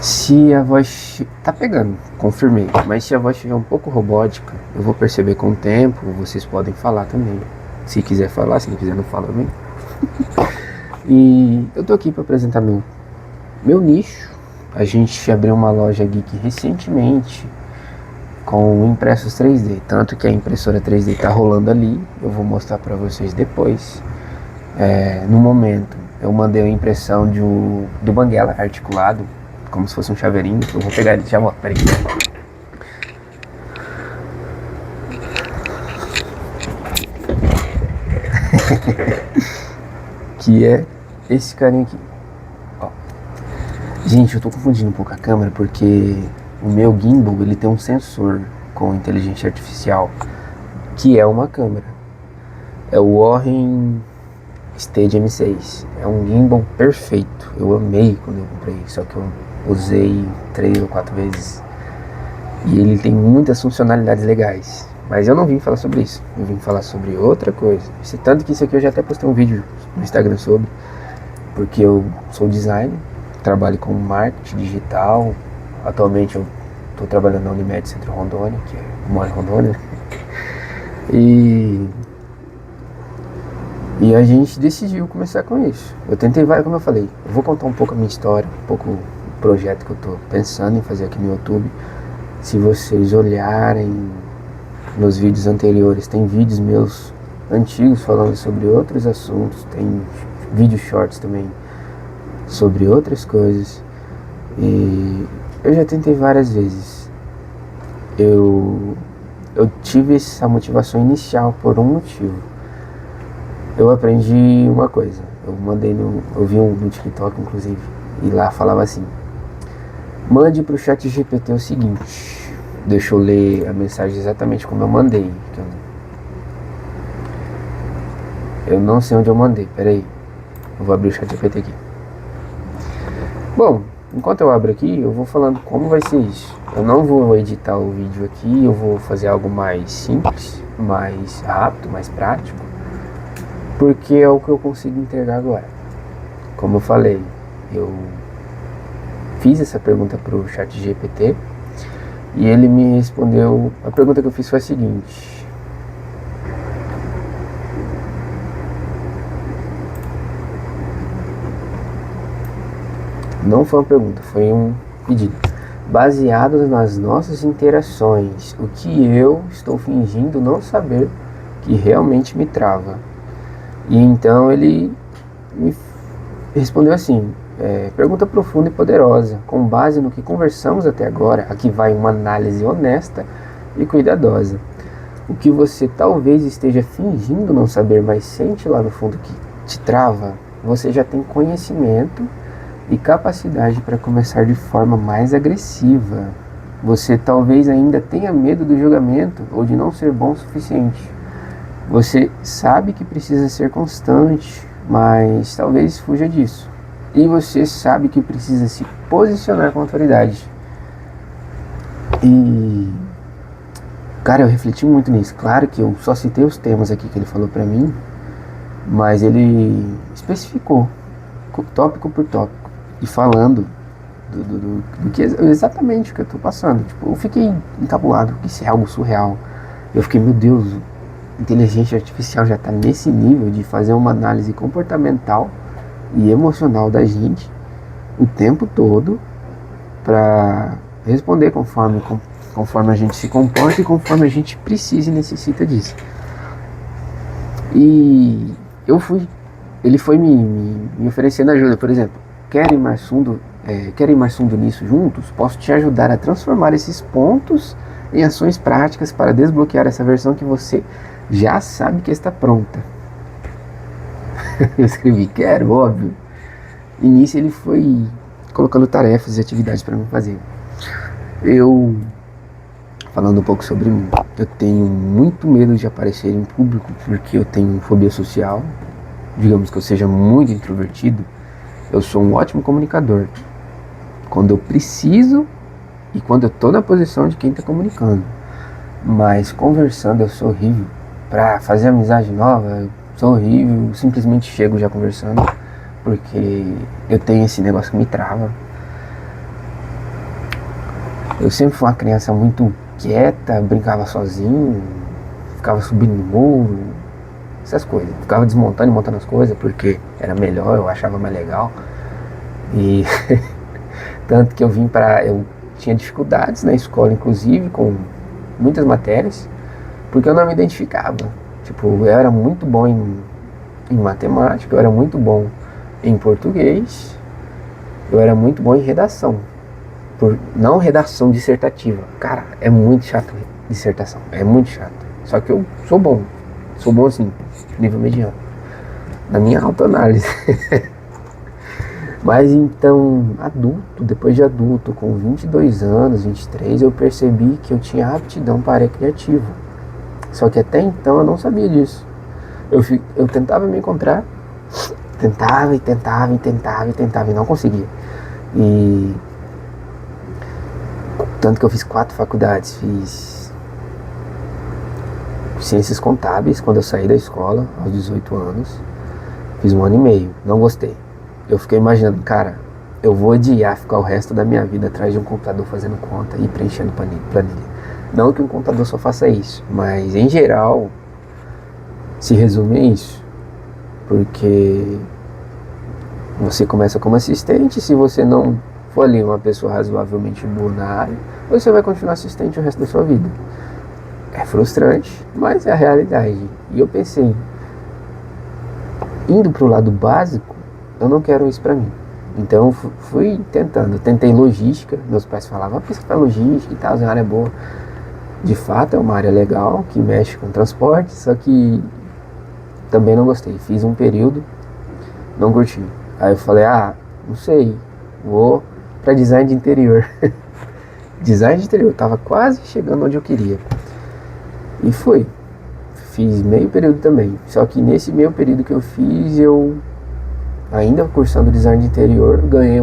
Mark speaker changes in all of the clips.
Speaker 1: Se a voz tá pegando, confirmei, mas se a voz estiver um pouco robótica, eu vou perceber com o tempo, vocês podem falar também. Se quiser falar, se não quiser não fala também. E eu tô aqui para apresentar meu nicho. A gente abriu uma loja geek recentemente com impressos 3D, tanto que a impressora 3D tá rolando ali, eu vou mostrar para vocês depois. No momento, eu mandei a impressão do Banguela articulado, como se fosse um chaveirinho. Eu vou pegar ele, já volto, peraí. Que é esse carinha aqui. Ó. Gente, eu tô confundindo um pouco a câmera porque o meu gimbal, ele tem um sensor com inteligência artificial, que é uma câmera. É o Orin Stage M6. É um gimbal perfeito. Eu amei quando eu comprei, só que eu usei 3 ou 4 vezes. E ele tem muitas funcionalidades legais. Mas eu não vim falar sobre isso. Eu vim falar sobre outra coisa. Tanto que isso aqui eu já até postei um vídeo no Instagram sobre. Porque eu sou designer, trabalho com marketing digital. Atualmente eu estou trabalhando na Unimed Centro Rondônia, que eu moro em Rondônia. E a gente decidiu começar com isso. Eu tentei como eu falei, eu vou contar um pouco a minha história, um pouco o projeto que eu estou pensando em fazer aqui no YouTube. Se vocês olharem nos vídeos anteriores, tem vídeos meus antigos falando sobre outros assuntos, tem vídeos shorts também sobre outras coisas. E eu já tentei várias vezes. Eu tive essa motivação inicial por um motivo. Eu aprendi uma coisa. Eu vi no TikTok, inclusive, e lá falava assim: mande pro ChatGPT o seguinte. Deixa eu ler a mensagem exatamente como eu mandei. Eu não sei onde eu mandei, peraí. Eu vou abrir o ChatGPT aqui. Bom, enquanto eu abro aqui, eu vou falando como vai ser isso. Eu não vou editar o vídeo aqui, eu vou fazer algo mais simples, mais rápido, mais prático, porque é o que eu consigo entregar agora. Como eu falei, eu fiz essa pergunta pro ChatGPT e ele me respondeu. A pergunta que eu fiz foi a seguinte: não foi uma pergunta, foi um pedido. Baseado nas nossas interações, o que eu estou fingindo não saber que realmente me trava? E então ele me respondeu assim: pergunta profunda e poderosa, com base no que conversamos até agora. Aqui vai uma análise honesta e cuidadosa. O que você talvez esteja fingindo não saber, mas sente lá no fundo que te trava, você já tem conhecimento e capacidade para começar de forma mais agressiva. Você talvez ainda tenha medo do julgamento ou de não ser bom o suficiente. Você sabe que precisa ser constante, mas talvez fuja disso. E você sabe que precisa se posicionar com autoridade. E, cara, eu refleti muito nisso. Claro que eu só citei os temas aqui que ele falou pra mim, mas ele especificou, tópico por tópico, e falando do que exatamente o que eu tô passando. Tipo, eu fiquei encabulado, porque isso é algo surreal. Eu fiquei, meu Deus, inteligência artificial já está nesse nível de fazer uma análise comportamental e emocional da gente o tempo todo para responder conforme a gente se comporta e conforme a gente precisa e necessita disso. E ele foi me oferecendo ajuda. Por exemplo, querem ir mais fundo nisso juntos? Posso te ajudar a transformar esses pontos em ações práticas para desbloquear essa versão que você já sabe que está pronta. Eu escrevi, quero, óbvio. E nisso ele foi colocando tarefas e atividades para mim fazer. Falando um pouco sobre mim, eu tenho muito medo de aparecer em público, porque eu tenho fobia social. Digamos que eu seja muito introvertido. Eu sou um ótimo comunicador quando eu preciso e quando eu estou na posição de quem está comunicando. Mas conversando eu sou horrível. Para fazer amizade nova, eu sou horrível. Eu simplesmente chego já conversando, porque eu tenho esse negócio que me trava. Eu sempre fui uma criança muito quieta, brincava sozinho, ficava subindo no muro, essas coisas. Ficava desmontando e montando as coisas porque era melhor, eu achava mais legal. E tanto que eu tinha dificuldades na escola, inclusive, com muitas matérias, porque eu não me identificava. Tipo, eu era muito bom em matemática, eu era muito bom em português, eu era muito bom em redação. Não redação dissertativa. Cara, é muito chato dissertação. É muito chato. Só que eu sou bom. Sou bom assim, nível mediano. Na minha autoanálise. Mas então, depois de adulto, com 22 anos, 23, eu percebi que eu tinha aptidão para a área criativa. Só que até então eu não sabia disso. Eu tentava me encontrar, tentava e não conseguia. E tanto que eu fiz 4 faculdades. Fiz ciências contábeis quando eu saí da escola, aos 18 anos. Fiz 1 ano e meio, não gostei. Eu fiquei imaginando, cara, eu vou odiar ficar o resto da minha vida atrás de um computador fazendo conta e preenchendo planilha. Não que um computador só faça isso, mas em geral se resume a isso. Porque você começa como assistente, se você não for ali uma pessoa razoavelmente boa na área, você vai continuar assistente o resto da sua vida. É frustrante, mas é a realidade. E eu pensei, indo pro lado básico, eu não quero isso pra mim. Então eu fui tentando, tentei logística, meus pais falavam, pensa pra logística e tal, é uma área boa. De fato é uma área legal, que mexe com transporte, só que também não gostei. Fiz um período, não curti. Aí eu falei, não sei, vou pra design de interior. Design de interior, tava quase chegando onde eu queria. E fui. Fiz meio período também. Só que nesse meio período que eu fiz, eu ainda cursando design de interior, ganhei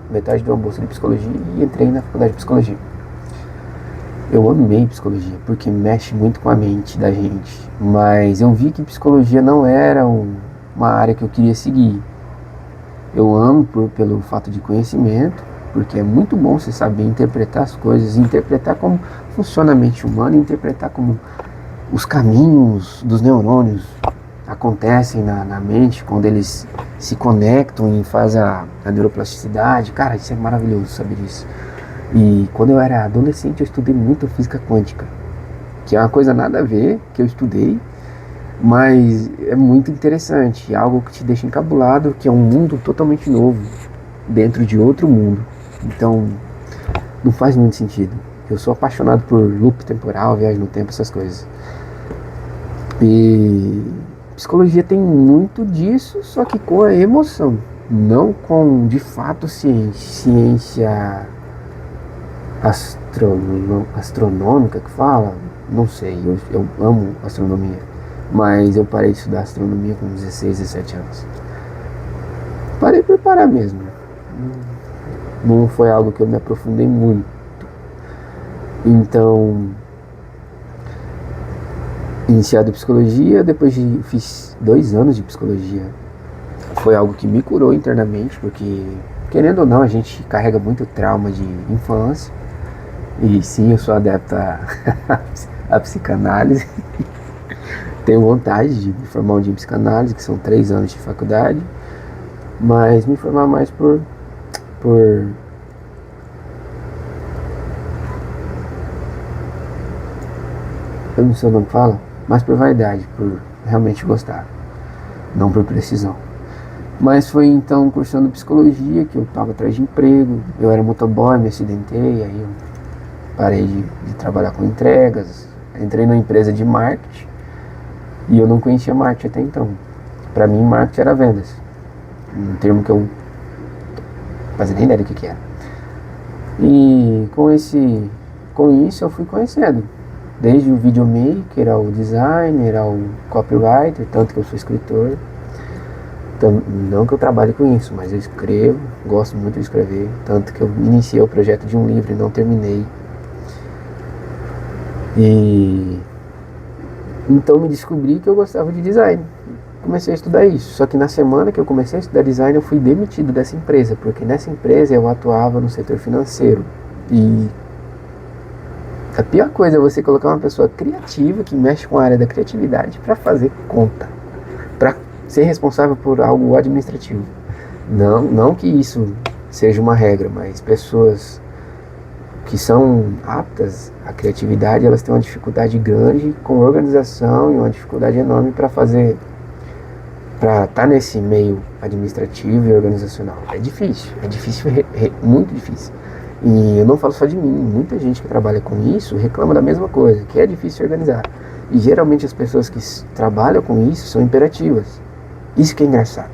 Speaker 1: metade de uma bolsa de psicologia e entrei na faculdade de psicologia. Eu amei psicologia, porque mexe muito com a mente da gente. Mas eu vi que psicologia não era uma área que eu queria seguir. Eu amo pelo fato de conhecimento, porque é muito bom você saber interpretar as coisas, interpretar como funciona a mente humana, interpretar como os caminhos dos neurônios acontecem na mente, quando eles se conectam e fazem a neuroplasticidade. Cara, isso é maravilhoso saber disso. E quando eu era adolescente eu estudei muito física quântica, que é uma coisa nada a ver, que eu estudei, mas é muito interessante, é algo que te deixa encabulado, que é um mundo totalmente novo, dentro de outro mundo. Então, não faz muito sentido. Eu sou apaixonado por loop temporal, viagem no tempo, essas coisas. E psicologia tem muito disso, só que com a emoção, não com, de fato, ciência astronômica que fala. Não sei, eu amo astronomia, mas eu parei de estudar astronomia com 16, 17 anos. Parei por parar mesmo. Não foi algo que eu me aprofundei muito. Então, iniciado psicologia, fiz 2 anos de psicologia. Foi algo que me curou internamente, porque, querendo ou não, a gente carrega muito trauma de infância. E sim, eu sou adepto à psicanálise. Tenho vontade de me formar um dia em psicanálise, que são 3 anos de faculdade. Mas me formar mais por eu não sei o nome que fala, mas por vaidade, por realmente gostar, não por precisão. Mas foi então cursando psicologia que eu estava atrás de emprego. Eu era motoboy, me acidentei, aí eu parei de trabalhar com entregas, entrei numa empresa de marketing e eu não conhecia marketing até então. Para mim, marketing era vendas, um termo que eu não fazia nem ideia do que era. E com isso eu fui conhecendo, desde o videomaker, ao designer, ao copywriter, tanto que eu sou escritor. Não que eu trabalhe com isso, mas eu escrevo, gosto muito de escrever, tanto que eu iniciei o projeto de um livro e não terminei. E então me descobri que eu gostava de design. Comecei a estudar isso, só que na semana que eu comecei a estudar design eu fui demitido dessa empresa, porque nessa empresa eu atuava no setor financeiro e A pior coisa é você colocar uma pessoa criativa que mexe com a área da criatividade para fazer conta, para ser responsável por algo administrativo. Não que isso seja uma regra, mas pessoas que são aptas à criatividade, elas têm uma dificuldade grande com organização e uma dificuldade enorme para estar nesse meio administrativo e organizacional. É difícil, muito difícil. E eu não falo só de mim, muita gente que trabalha com isso reclama da mesma coisa, que é difícil se organizar. E geralmente as pessoas que trabalham com isso são imperativas. Isso que é engraçado.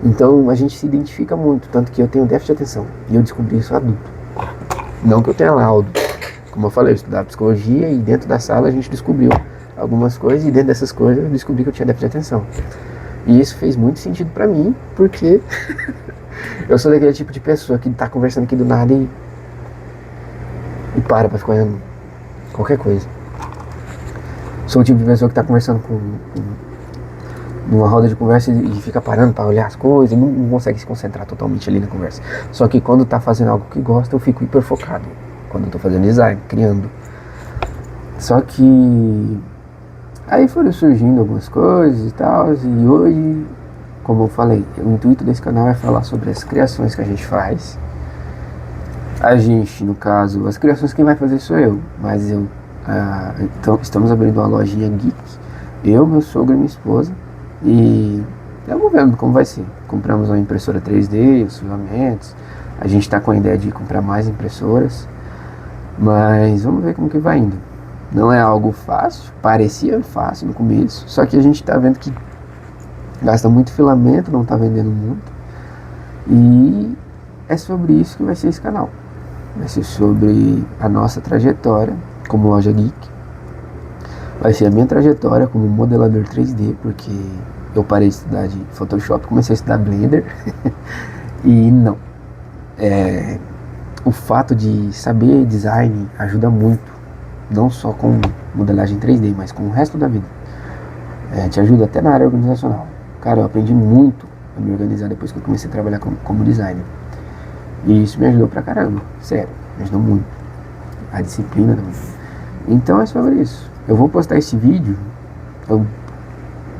Speaker 1: Então a gente se identifica muito, tanto que eu tenho déficit de atenção. E eu descobri isso adulto. Não que eu tenha laudo. Como eu falei, eu estudava psicologia e dentro da sala a gente descobriu algumas coisas e dentro dessas coisas eu descobri que eu tinha déficit de atenção. E isso fez muito sentido pra mim, porque eu sou daquele tipo de pessoa que tá conversando aqui do nada e para pra ficar olhando qualquer coisa. Sou o tipo de pessoa que tá conversando numa roda de conversa e fica parando pra olhar as coisas, não consegue se concentrar totalmente ali na conversa. Só que quando tá fazendo algo que gosta, eu fico hiper focado. Quando eu tô fazendo design, criando. Só que aí foram surgindo algumas coisas e tal, e hoje, como eu falei, o intuito desse canal é falar sobre as criações que a gente faz. A gente, no caso, as criações quem vai fazer sou eu, mas então, estamos abrindo uma lojinha geek, eu, meu sogro e minha esposa, e estamos vendo como vai ser. Compramos uma impressora 3D, os filamentos, a gente está com a ideia de comprar mais impressoras, mas vamos ver como que vai indo. Não é algo fácil, parecia fácil no começo, só que a gente está vendo que gasta muito filamento, não está vendendo muito, e é sobre isso que vai ser esse canal. Vai ser sobre a nossa trajetória como loja geek. Vai ser a minha trajetória como modelador 3D, porque eu parei de estudar de Photoshop, comecei a estudar Blender. E não. O fato de saber design ajuda muito, não só com modelagem 3D, mas com o resto da vida. Te ajuda até na área organizacional. Cara, eu aprendi muito a me organizar depois que eu comecei a trabalhar como designer. E isso me ajudou pra caramba, sério, me ajudou muito. A disciplina também. Então é sobre isso. Eu vou postar esse vídeo, eu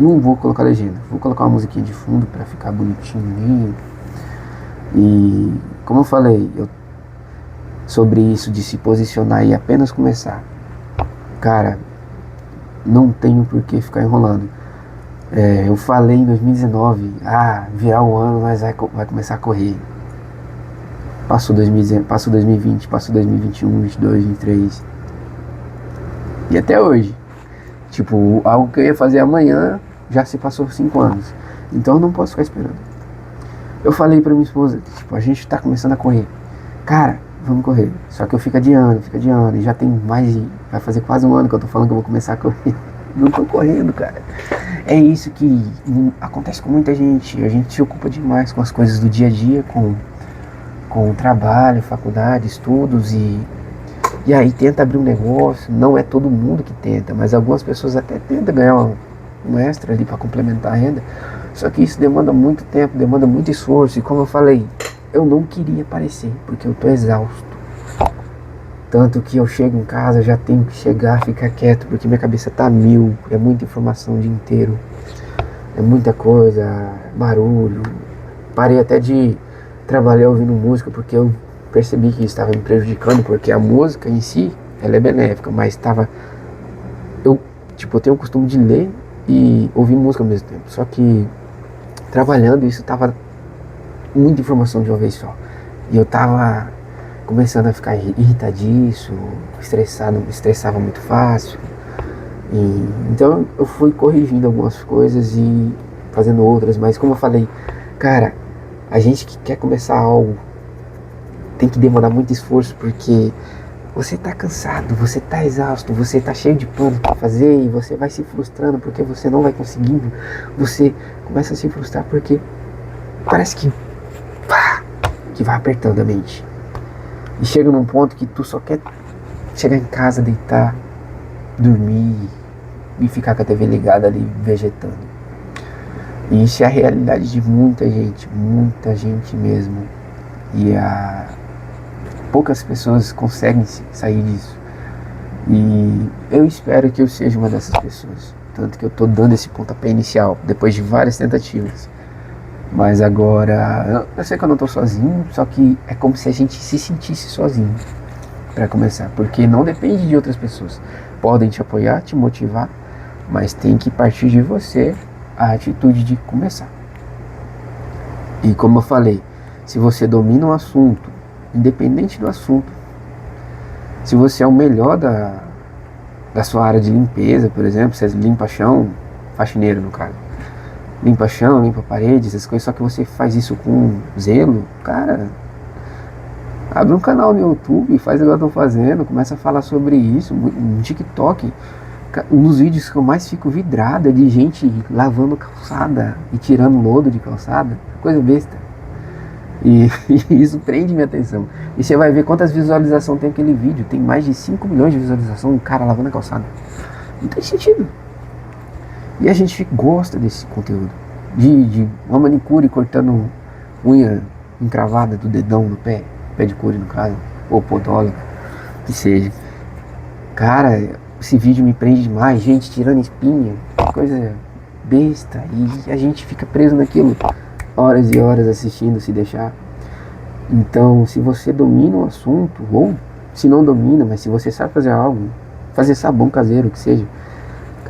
Speaker 1: não vou colocar legenda, vou colocar uma musiquinha de fundo pra ficar bonitinho. E como eu falei, sobre isso de se posicionar e apenas começar. Cara, não tenho por que ficar enrolando. Eu falei em 2019, virar o ano, mas vai começar a correr. Passou 2020, passou 2021, 22, 23. E até hoje. Tipo, algo que eu ia fazer amanhã já se passou 5 anos. Então eu não posso ficar esperando. Eu falei pra minha esposa, tipo, a gente tá começando a correr. Cara, vamos correr. Só que eu fico adiando. E já tem vai fazer quase um ano que eu tô falando que eu vou começar a correr. Não tô correndo, cara. É isso que acontece com muita gente. A gente se ocupa demais com as coisas do dia a dia, com trabalho, faculdade, estudos e aí tenta abrir um negócio. Não é todo mundo que tenta, mas algumas pessoas até tentam ganhar um extra ali para complementar a renda. Só que isso demanda muito tempo, demanda muito esforço. E como eu falei, eu não queria aparecer, porque eu tô exausto. Tanto que eu chego em casa, já tenho que chegar, ficar quieto, porque minha cabeça tá mil. É muita informação o dia inteiro. É muita coisa, barulho. Parei até de trabalhar ouvindo música, porque eu percebi que estava me prejudicando, porque a música em si, ela é benéfica, mas eu tenho o costume de ler e ouvir música ao mesmo tempo, só que trabalhando isso tava muita informação de uma vez só, e eu tava começando a ficar irritadiço, estressava muito fácil, então eu fui corrigindo algumas coisas e fazendo outras, mas como eu falei, cara, a gente que quer começar algo tem que demandar muito esforço, porque você tá cansado, você tá exausto, você tá cheio de planos para fazer e você vai se frustrando porque você não vai conseguindo. Você começa a se frustrar porque parece que vai apertando a mente. E chega num ponto que tu só quer chegar em casa, deitar, dormir e ficar com a TV ligada ali, vegetando. E isso é a realidade de muita gente mesmo. E poucas pessoas conseguem sair disso. E eu espero que eu seja uma dessas pessoas. Tanto que eu tô dando esse pontapé inicial, depois de várias tentativas. Mas agora, eu sei que eu não tô sozinho, só que é como se a gente se sentisse sozinho para começar, porque não depende de outras pessoas. Podem te apoiar, te motivar, mas tem que partir de você a atitude de começar. E como eu falei, se você domina um assunto, independente do assunto, se você é o melhor da sua área de limpeza, por exemplo, você limpa chão, faxineiro no caso, limpa chão, limpa paredes, essas coisas, só que você faz isso com zelo, cara, abre um canal no YouTube, faz o que eu tô fazendo, começa a falar sobre isso, no TikTok. Um dos vídeos que eu mais fico vidrado é de gente lavando calçada e tirando lodo de calçada, coisa besta. E isso prende minha atenção. E você vai ver quantas visualizações tem aquele vídeo. Tem mais de 5 milhões de visualizações, um cara lavando a calçada. Não tem sentido. E a gente gosta desse conteúdo. De uma manicure cortando unha encravada do dedão no pé de cure no caso, ou podóloga, que seja. Cara, esse vídeo me prende demais. Gente tirando espinha, coisa besta. E a gente fica preso naquilo horas e horas assistindo, se deixar. Então, se você domina um assunto, ou se não domina, mas se você sabe fazer algo, fazer sabão caseiro, que seja,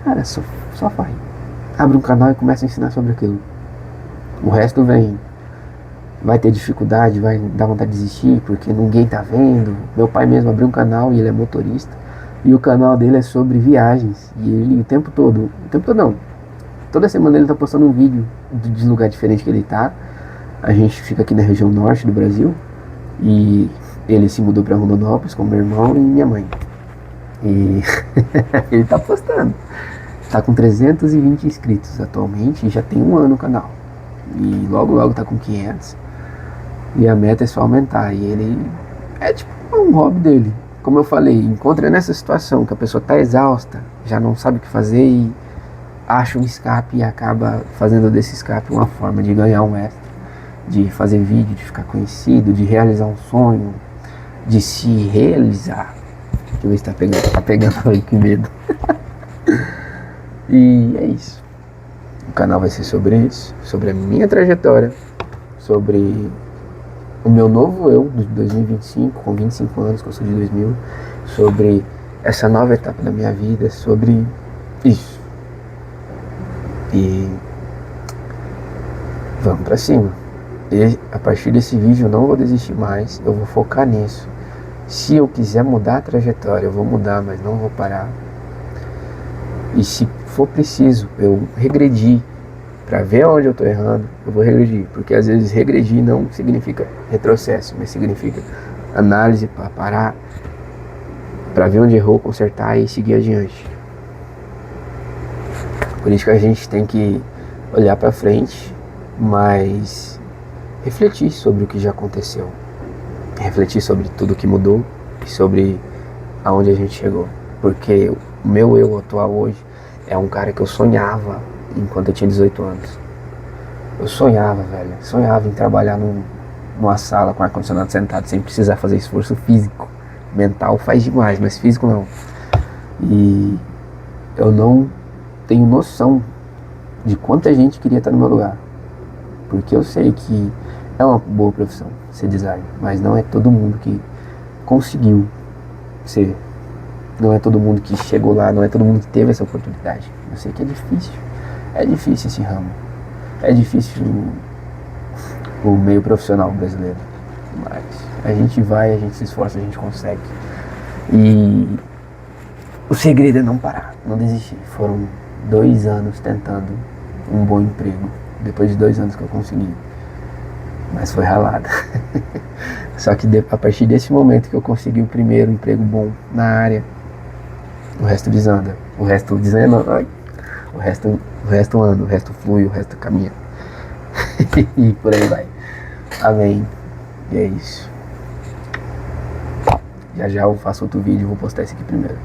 Speaker 1: cara, só vai. Abre um canal e começa a ensinar sobre aquilo. O resto vem. Vai ter dificuldade, vai dar vontade de desistir, porque ninguém tá vendo. Meu pai mesmo abriu um canal e ele é motorista. E o canal dele é sobre viagens. E ele o tempo todo não, toda semana ele tá postando um vídeo de lugar diferente que ele tá. A gente fica aqui na região norte do Brasil. E ele se mudou pra Rondonópolis com meu irmão e minha mãe. E ele tá postando. Tá com 320 inscritos atualmente e já tem 1 ano o canal. E logo tá com 500. E a meta é só aumentar. E ele é tipo um hobby dele. Como eu falei, encontra nessa situação que a pessoa tá exausta, já não sabe o que fazer e acha um escape e acaba fazendo desse escape uma forma de ganhar um extra, de fazer vídeo, de ficar conhecido, de realizar um sonho, de se realizar. Deixa eu ver se tá pegando aí, que medo. E é isso. O canal vai ser sobre isso, sobre a minha trajetória, sobre o meu novo eu de 2025, com 25 anos, que eu sou de 2000, sobre essa nova etapa da minha vida, sobre isso. E vamos pra cima. E a partir desse vídeo eu não vou desistir mais, eu vou focar nisso. Se eu quiser mudar a trajetória, eu vou mudar, mas não vou parar. E se for preciso eu regredir para ver onde eu tô errando, eu vou regredir, porque às vezes regredir não significa retrocesso, mas significa análise para parar, para ver onde errou, consertar e seguir adiante. Por isso que a gente tem que olhar para frente, mas refletir sobre o que já aconteceu, refletir sobre tudo que mudou e sobre aonde a gente chegou, porque o meu eu atual hoje é um cara que eu sonhava enquanto eu tinha 18 anos. Eu sonhava, velho. Sonhava em trabalhar numa sala com ar-condicionado sentado, sem precisar fazer esforço físico. Mental faz demais, mas físico não. E eu não tenho noção de quanta gente queria estar no meu lugar. Porque eu sei que é uma boa profissão ser designer, mas não é todo mundo que conseguiu ser. Não é todo mundo que chegou lá, não é todo mundo que teve essa oportunidade. Eu sei que é difícil. É difícil esse ramo. É difícil o meio profissional brasileiro. Mas a gente vai, a gente se esforça, a gente consegue. E o segredo é não parar, não desistir. Foram 2 anos tentando um bom emprego. Depois de 2 anos que eu consegui. Mas foi ralada. Só que a partir desse momento que eu consegui o primeiro emprego bom na área, o resto desanda. O resto desanda. O resto anda, o resto flui, o resto caminha. E por aí vai. Amém. E é isso. Já eu faço outro vídeo e vou postar esse aqui primeiro.